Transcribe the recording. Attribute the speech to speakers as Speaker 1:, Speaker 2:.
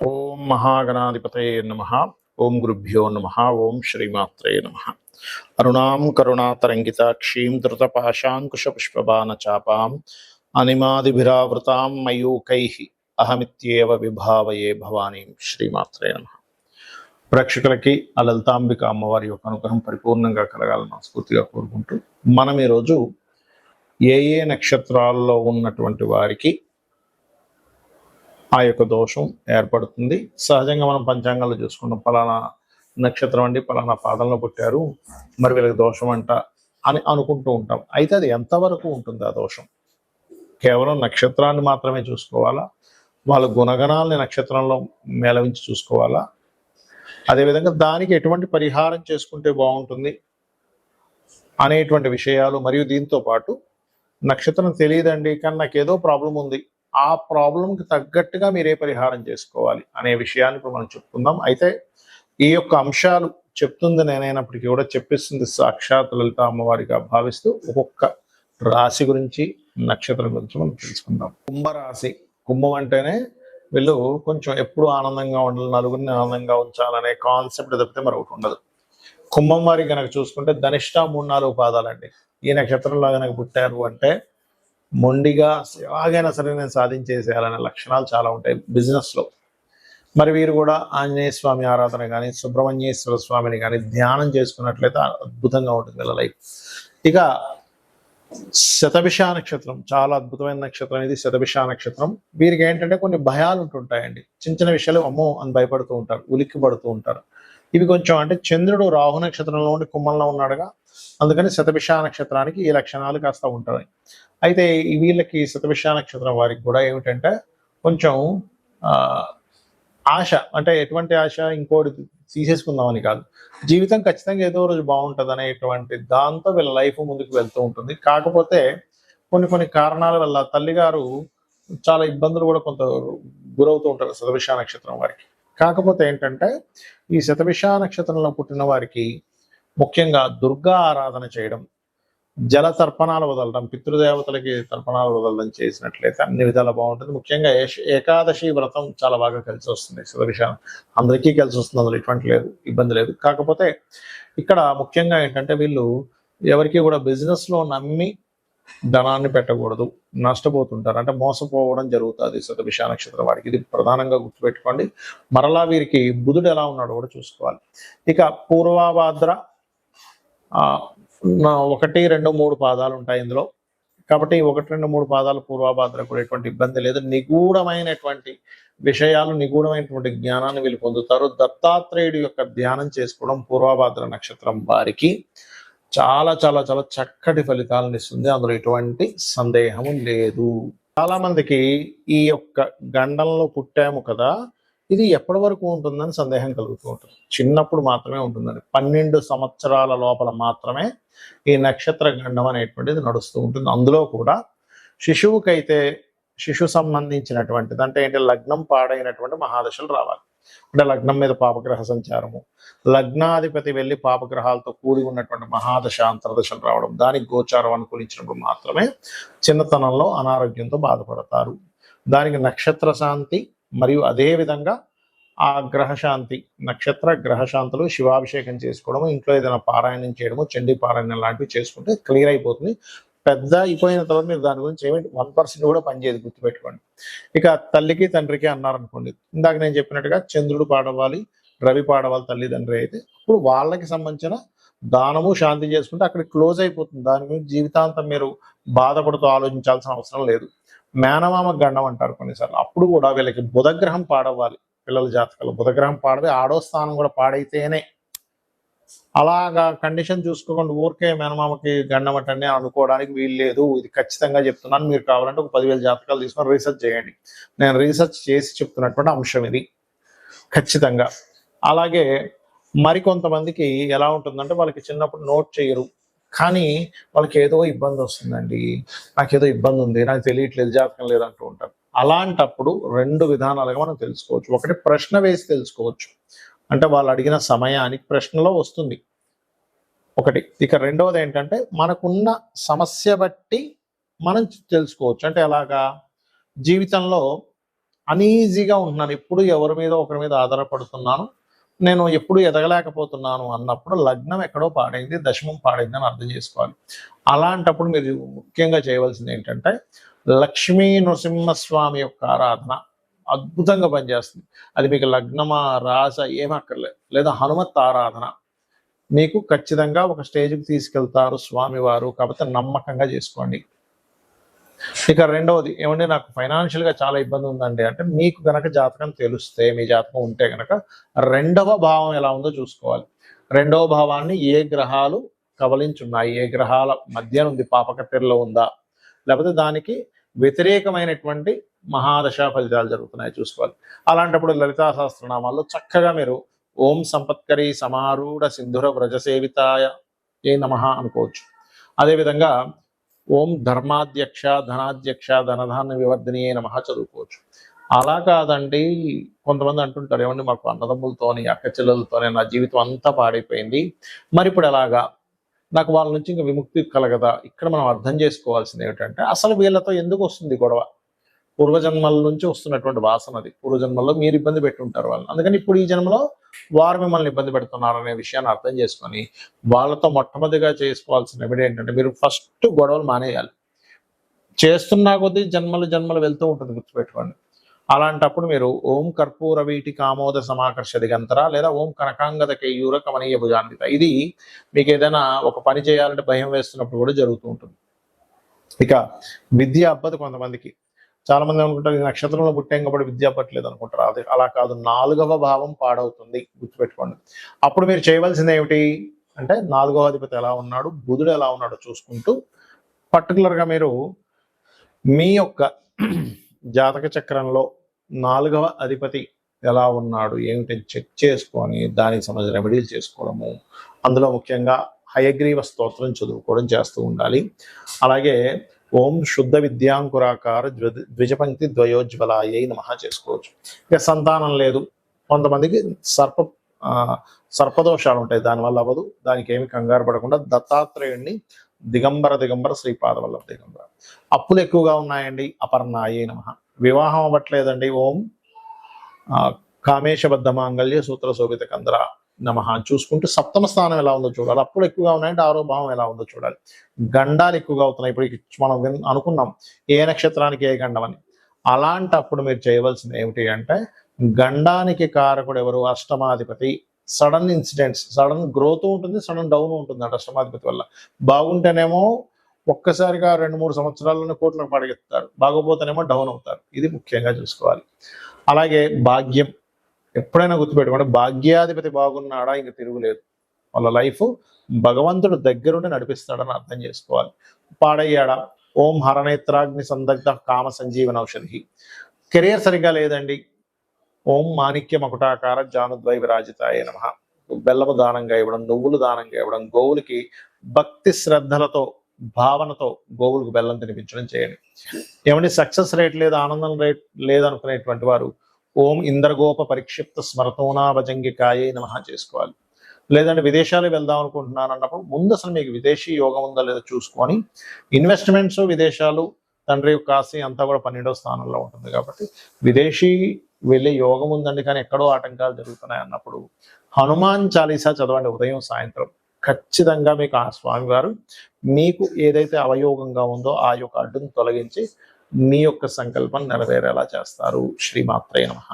Speaker 1: ఓం మహాగణాధిపతయే నమః. ఓం గురుభ్యో నమః. ఓం శ్రీమాత్రే నమః. అరుణాం కరుణాతరంగితాక్షీం ధృతపాశాంకుశపుష్పబాణచాపాం అనిమాదిభిరావృతాం మయూకైః అహమిత్యేవ విభావయే భవానీం. శ్రీమాత్రే నమః. ప్రేక్షకులకి ఆ లలితాంబిక అమ్మవారి యొక్క అనుగ్రహం పరిపూర్ణంగా కలగాలని మనస్ఫూర్తిగా కోరుకుంటూ మనం ఈరోజు ఏ ఏ నక్షత్రాల్లో ఉన్నటువంటి వారికి ఆ యొక్క దోషం ఏర్పడుతుంది. సహజంగా మనం పంచాంగాల్లో చూసుకుంటాం, పలానా నక్షత్రం అండి పలానా పాదంలో పుట్టారు, మరి వీళ్ళకి దోషం అంట అని అనుకుంటూ ఉంటాం. అయితే అది ఎంతవరకు ఉంటుంది ఆ దోషం? కేవలం నక్షత్రాన్ని మాత్రమే చూసుకోవాలా? వాళ్ళ గుణగణాలని నక్షత్రంలో మేళవించి చూసుకోవాలా? అదేవిధంగా దానికి ఎటువంటి పరిహారం చేసుకుంటే బాగుంటుంది అనేటువంటి విషయాలు, మరియు దీంతో పాటు నక్షత్రం తెలియదండి కానీ నాకు ఏదో ప్రాబ్లం ఉంది, ఆ ప్రాబ్లంకి తగ్గట్టుగా మీరే పరిహారం చేసుకోవాలి అనే విషయాన్ని ఇప్పుడు మనం చెప్పుకుందాం. అయితే ఈ యొక్క అంశాలు చెప్తుంది నేనైనప్పటికీ కూడా చెప్పిస్తుంది సాక్షాత్ లలిత అమ్మవారిగా భావిస్తూ ఒక్కొక్క రాశి గురించి నక్షత్రం గురించి మనం తెలుసుకుందాం. కుంభరాశి. కుంభం అంటేనే వీళ్ళు కొంచెం ఎప్పుడు ఆనందంగా ఉండాలి, నలుగురిని ఆనందంగా ఉంచాలనే కాన్సెప్ట్ తప్పితే మరొకటి ఉండదు. కుంభం వారికి కనుక చూసుకుంటే ధనిష్ట 3-4 పాదాలండి. ఈ నక్షత్రంలో కనుక పుట్టారు అంటే మొండిగా ఎలాగైనా సరే నేను సాధించేసేయాలనే లక్షణాలు చాలా ఉంటాయి బిజినెస్లో. మరి వీరు కూడా ఆంజనేయ స్వామి ఆరాధన కానీ సుబ్రహ్మణ్యేశ్వర స్వామిని కానీ ధ్యానం చేసుకున్నట్లయితే అద్భుతంగా ఉంటుంది వీళ్ళ లైఫ్. ఇక శతభిష నక్షత్రం చాలా అద్భుతమైన నక్షత్రం ఇది. శతభిష నక్షత్రం వీరికి ఏంటంటే కొన్ని భయాలు ఉంటుంటాయండి. చిన్న చిన్న విషయాలు అమ్మో అని భయపడుతూ ఉంటారు, ఉలిక్కి పడుతూ ఉంటారు. ఇవి కొంచెం అంటే చంద్రుడు రాహు నక్షత్రంలో ఉండి కుంభంలో ఉన్నాడుగా, అందుకని శతభిష నక్షత్రానికి ఈ లక్షణాలు కాస్త ఉంటాయి. అయితే వీళ్ళకి శతభిష నక్షత్రం వారికి కూడా ఏమిటంటే కొంచెం ఆశ, అంటే ఎటువంటి ఆశ, ఇంకోటి తీసేసుకుందామని కాదు, జీవితం ఖచ్చితంగా ఏదో రోజు బాగుంటుంది అనేటువంటి దాంతో వీళ్ళ లైఫ్ ముందుకు వెళ్తూ ఉంటుంది. కాకపోతే కొన్ని కొన్ని కారణాల వల్ల తల్లిగారు చాలా ఇబ్బందులు కూడా కొంత గురవుతూ ఉంటారు శతభిష నక్షత్రం వారికి. కాకపోతే ఏంటంటే ఈ శతభిష నక్షత్రంలో పుట్టిన వారికి ముఖ్యంగా దుర్గా ఆరాధన చేయడం, జల తర్పణాలు వదలడం, పితృదేవతలకి తర్పణాలు వదలడం చేసినట్లయితే అన్ని విధాలా బాగుంటుంది. ముఖ్యంగా ఏకాదశి వ్రతం చాలా బాగా కలిసి వస్తుంది. శతభిష అందరికీ కలిసి వస్తుంది, అందులో ఎటువంటి లేదు, ఇబ్బంది లేదు. కాకపోతే ఇక్కడ ముఖ్యంగా ఏంటంటే వీళ్ళు ఎవరికి కూడా బిజినెస్లో నమ్మి ధనాన్ని పెట్టకూడదు, నష్టపోతుంటారు, అంటే మోసపోవడం జరుగుతుంది శతభిష నక్షత్రం వారికి. ఇది ప్రధానంగా గుర్తుపెట్టుకోండి. మరలా వీరికి బుధుడు ఎలా ఉన్నాడో కూడా చూసుకోవాలి. ఇక పూర్వభాద్ర 1, 2, 3 పాదాలు ఉంటాయి ఇందులో. కాబట్టి 1, 2, 3 పాదాలు పూర్వభాద్ర కూడా ఎటువంటి ఇబ్బంది లేదు. నిగూఢమైనటువంటి విషయాలు, నిగూఢమైనటువంటి జ్ఞానాన్ని వీళ్ళు పొందుతారు. దత్తాత్రేయుడి యొక్క ధ్యానం చేసుకోవడం పూర్వభాద్ర నక్షత్రం వారికి చాలా చాలా చాలా చక్కటి ఫలితాలను ఇస్తుంది, అందులో ఎటువంటి సందేహము లేదు. చాలా మందికి ఈ యొక్క గండంలో పుట్టాము కదా, ఇది ఎప్పటి వరకు ఉంటుందని సందేహం కలుగుతూ ఉంటుంది. చిన్నప్పుడు మాత్రమే ఉంటుందని, 12 సంవత్సరాల లోపల మాత్రమే ఈ నక్షత్ర గండం అనేటువంటిది నడుస్తూ ఉంటుంది. అందులో కూడా శిశువుకైతే శిశు సంబంధించినటువంటిది అంటే ఏంటి, లగ్నం పాడైనటువంటి మహాదశలు రావాలి. అంటే లగ్నం మీద పాపగ్రహ సంచారము, లగ్నాధిపతి వెళ్ళి పాపగ్రహాలతో కూడి ఉన్నటువంటి మహాదశ అంతర్దశలు రావడం, దానికి గోచారం అనుకూలించినప్పుడు మాత్రమే చిన్నతనంలో అనారోగ్యంతో బాధపడతారు. దానికి నక్షత్ర శాంతి మరియు అదే విధంగా ఆ గ్రహశాంతి, నక్షత్ర గ్రహశాంతులు, శివాభిషేకం చేసుకోవడము, ఇంట్లో ఏదైనా పారాయణం చేయడము, చండీ పారాయణం లాంటివి చేసుకుంటే క్లియర్ అయిపోతుంది. పెద్ద అయిపోయిన తర్వాత మీరు దాని గురించి ఏమిటి 1% కూడా పనిచేయదు, గుర్తుపెట్టుకోండి. ఇక తల్లికి తండ్రికి అన్నారనుకోండి, ఇందాక నేను చెప్పినట్టుగా చంద్రుడు పాడవాలి, రవి పాడవాలి తల్లిదండ్రి అయితే, అప్పుడు వాళ్ళకి సంబంధించిన దానము శాంతి చేసుకుంటే అక్కడ క్లోజ్ అయిపోతుంది. దాని గురించి జీవితాంతం మీరు బాధపడుతూ ఆలోచించాల్సిన అవసరం లేదు. మేనమామ గండం అంటారు కొన్నిసార్లు, అప్పుడు కూడా వీళ్ళకి బుధగ్రహం పాడవాలి. పిల్లల జాతకాలు బుధగ్రహం పాడవి, ఆడో స్థానం కూడా పాడైతేనే. అలాగా కండిషన్ చూసుకోకుండా ఊరికే మేనమామకి గండం అంటనే అనుకోవడానికి వీలు లేదు. ఇది ఖచ్చితంగా చెప్తున్నాను. మీరు కావాలంటే ఒక 10,000 జాతకాలు తీసుకొని రీసెర్చ్ చేయండి. నేను రీసెర్చ్ చేసి చెప్తున్నటువంటి అంశం ఇది ఖచ్చితంగా. అలాగే మరికొంతమందికి ఎలా ఉంటుందంటే వాళ్ళకి చిన్నప్పుడు నోట్ చేయరు, కానీ వాళ్ళకి ఏదో ఇబ్బంది వస్తుందండి, నాకేదో ఇబ్బంది ఉంది, నాకు తెలియట్లేదు, జాతకం లేదంటూ ఉంటారు. అలాంటప్పుడు 2 విధానాలుగా మనం తెలుసుకోవచ్చు. ఒకటి ప్రశ్న వేసి తెలుసుకోవచ్చు, అంటే వాళ్ళు అడిగిన సమయానికి ప్రశ్నలో వస్తుంది ఒకటి. ఇక రెండవది ఏంటంటే మనకున్న సమస్య బట్టి మనం తెలుసుకోవచ్చు. అంటే ఎలాగా, జీవితంలో అనీజీగా ఉంటున్నాను, ఎప్పుడు ఎవరి మీద ఒకరి మీద ఆధారపడుతున్నాను, నేను ఎప్పుడు ఎదగలేకపోతున్నాను అన్నప్పుడు లగ్నం ఎక్కడో పాడైంది, దశమం పాడైంది అని అర్థం చేసుకోవాలి. అలాంటప్పుడు మీరు ముఖ్యంగా చేయవలసింది ఏంటంటే లక్ష్మీ నృసింహస్వామి యొక్క ఆరాధన అద్భుతంగా పనిచేస్తుంది. అది మీకు లగ్నమా రాస ఏమక్కర్లేదు, లేదా హనుమత్ ఆరాధన మీకు ఖచ్చితంగా ఒక స్టేజ్కి తీసుకెళ్తారు స్వామివారు. కాబట్టి నమ్మకంగా చేసుకోండి. ఇక రెండవది ఏమంటే నాకు ఫైనాన్షియల్గా చాలా ఇబ్బంది ఉందండి అంటే మీకు గనక జాతకం తెలిస్తే, మీ జాతకం ఉంటే గనక రెండవ భావం ఎలా ఉందో చూసుకోవాలి. రెండవ భావాన్ని ఏ గ్రహాలు కబలించున్నాయి, ఏ గ్రహాల మధ్య ఉంది, పాపకత్తెరలో ఉందా, లేకపోతే దానికి వ్యతిరేకమైనటువంటి మహాదశ ఫలితాలు జరుగుతున్నాయి చూసుకోవాలి. అలాంటప్పుడు లలితా సహస్రనామాల్లో చక్కగా మీరు ఓం సంపత్కరి సమారూఢ సింధుర వ్రజసేవితాయ ఏ నమః అనుకోవచ్చు. అదేవిధంగా ఓం ధర్మాధ్యక్ష ధనాధ్యక్ష ధనధాన్య వివర్ధనీయే నమః చదువుకోవచ్చు. అలా కాదండి, కొంతమంది అంటుంటారు ఏమండి మాకు అన్నదమ్ములతోని అక్క చెల్లెలతోనే నా జీవితం అంతా పాడైపోయింది, మరి ఇప్పుడు ఎలాగా, నాకు వాళ్ళ నుంచి ఇంకా విముక్తి కలగదా. ఇక్కడ మనం అర్థం చేసుకోవాల్సింది ఏమిటంటే అసలు వీళ్ళతో ఎందుకు వస్తుంది గొడవ, పూర్వజన్మల నుంచి వస్తున్నటువంటి వాసన అది. పూర్వజన్మల్లో మీరు ఇబ్బంది పెట్టుంటారు వాళ్ళని, అందుకని ఇప్పుడు ఈ జన్మలో వారు మిమ్మల్ని ఇబ్బంది పెడుతున్నారు అనే విషయాన్ని అర్థం చేసుకొని వాళ్ళతో మొట్టమొదటిగా చేసుకోవాల్సిన రెమెడీ ఏంటంటే మీరు ఫస్ట్ గొడవలు మానేయాలి. చేస్తున్నా కొద్దీ జన్మలు జన్మలు వెళ్తూ ఉంటుంది, గుర్తుపెట్టుకోండి. అలాంటప్పుడు మీరు ఓం కర్పూర వీటి కామోద సమాకర్ష దిగంతర లేదా ఓం కనకాంగద కేయూర కమనీయ భుజాన్విత, ఇది మీకు ఏదైనా ఒక పని చేయాలంటే భయం వేస్తున్నప్పుడు కూడా జరుగుతూ ఉంటుంది. ఇక విద్య అబ్బదు కొంతమందికి. చాలా మంది అనుకుంటారు ఈ నక్షత్రంలో పుట్టాం కాబట్టి విద్య అవ్వట్లేదు అనుకుంటారు. అది అలా కాదు, 4వ భావం పాడవుతుంది, గుర్తుపెట్టుకోండి. అప్పుడు మీరు చేయవలసింది ఏమిటి అంటే 4వ అధిపతి ఎలా ఉన్నాడు, బుధుడు ఎలా ఉన్నాడో చూసుకుంటూ పర్టికులర్గా మీరు మీ యొక్క జాతక చక్రంలో 4వ అధిపతి ఎలా ఉన్నాడు ఏమిటి చెక్ చేసుకొని దానికి సంబంధించిన రెమెడీలు చేసుకోవడము, అందులో ముఖ్యంగా హయగ్రీవ స్తోత్రం చదువుకోవడం చేస్తూ ఉండాలి. అలాగే ఓం శుద్ధ విద్యాంకురాకార ద్విజపంక్తి ద్వయోజ్వలాయ నమః చేసుకోవచ్చు. ఇక సంతానం లేదు, కొంతమందికి సర్పదోషాలు ఉంటాయి, దానివల్ల అవ్వదు, దానికి ఏమి కంగారు పడకుండా దత్తాత్రేయుడిని దిగంబర శ్రీపాదవల్లభ దిగంబర. అప్పులు ఎక్కువగా ఉన్నాయండి, అపర్ణాయే నమః. వివాహం అవ్వట్లేదండి, ఓం కామేశబద్ధ మాంగళ్య సూత్ర శోభిత కందర నమః చూసుకుంటూ 7వ స్థానం ఎలా ఉందో చూడాలి. అప్పులు ఎక్కువగా ఉన్నాయంటే 6వ భావం ఎలా ఉందో చూడాలి. గండాలు ఎక్కువగా అవుతున్నాయి, ఇప్పుడు మనం అనుకున్నాం ఏ నక్షత్రానికి ఏ గండం అని. అలాంటప్పుడు మీరు చేయవలసింది ఏమిటి అంటే గండానికి కారకుడు ఎవరు, అష్టమాధిపతి. సడన్ ఇన్సిడెంట్స్, సడన్ గ్రోత్ ఉంటుంది, సడన్ డౌన్ ఉంటుంది అంటే అష్టమాధిపతి వల్ల. బాగుంటేనేమో ఒక్కసారిగా 2-3 సంవత్సరాల్లోనే కోట్లకు పడగెత్తారు, బాగోపోతేనేమో డౌన్ అవుతారు. ఇది ముఖ్యంగా చూసుకోవాలి. అలాగే భాగ్యం ఎప్పుడైనా గుర్తుపెట్టుకోండి, భాగ్యాధిపతి బాగున్నాడా ఇంక తిరుగులేదు, వాళ్ళ లైఫ్ భగవంతుడు దగ్గరుండి నడిపిస్తాడని అర్థం చేసుకోవాలి. పాడయ్యాడా, ఓం హరనేత్రాగ్ని సందగ్ధ కామ సంజీవన ఔషధి. కెరియర్ సరిగ్గా లేదండి, ఓం మాణిక్య మకుటాకార జానుద్వై విరాజితాయ నమః. బెల్లము దానంగా ఇవ్వడం, నువ్వులు దానంగా ఇవ్వడం, గోవులకి భక్తి శ్రద్ధలతో భావనతో గోవులకు బెల్లం తినిపించడం చేయండి. ఏమంటే సక్సెస్ రేట్ లేదు, ఆనందం రేట్ లేదనుకునేటువంటి వారు ఓం ఇంద్రగోప పరిక్షిప్త స్మరతోనాభజంగికాయే నమః చేసుకోవాలి. లేదంటే విదేశాలు వెళ్దాం అనుకుంటున్నాను అన్నప్పుడు ముందు అసలు మీకు విదేశీ యోగం ఉందా లేదో చూసుకొని, ఇన్వెస్ట్మెంట్స్ విదేశాలు, తండ్రి యొక్క ఆస్తి అంతా కూడా 12వ స్థానంలో ఉంటుంది కాబట్టి విదేశీ వెళ్ళే యోగం ఉందండి కానీ ఎక్కడో ఆటంకాలు జరుగుతున్నాయి అన్నప్పుడు హనుమాన్ చాలీసా చదవండి ఉదయం సాయంత్రం. ఖచ్చితంగా మీకు ఆ స్వామివారు మీకు ఏదైతే అవయోగంగా ఉందో ఆ యొక్క అడ్డును తొలగించి మీ యొక్క సంకల్పం నెరవేరేలా చేస్తారు. శ్రీమాత్రే నమః.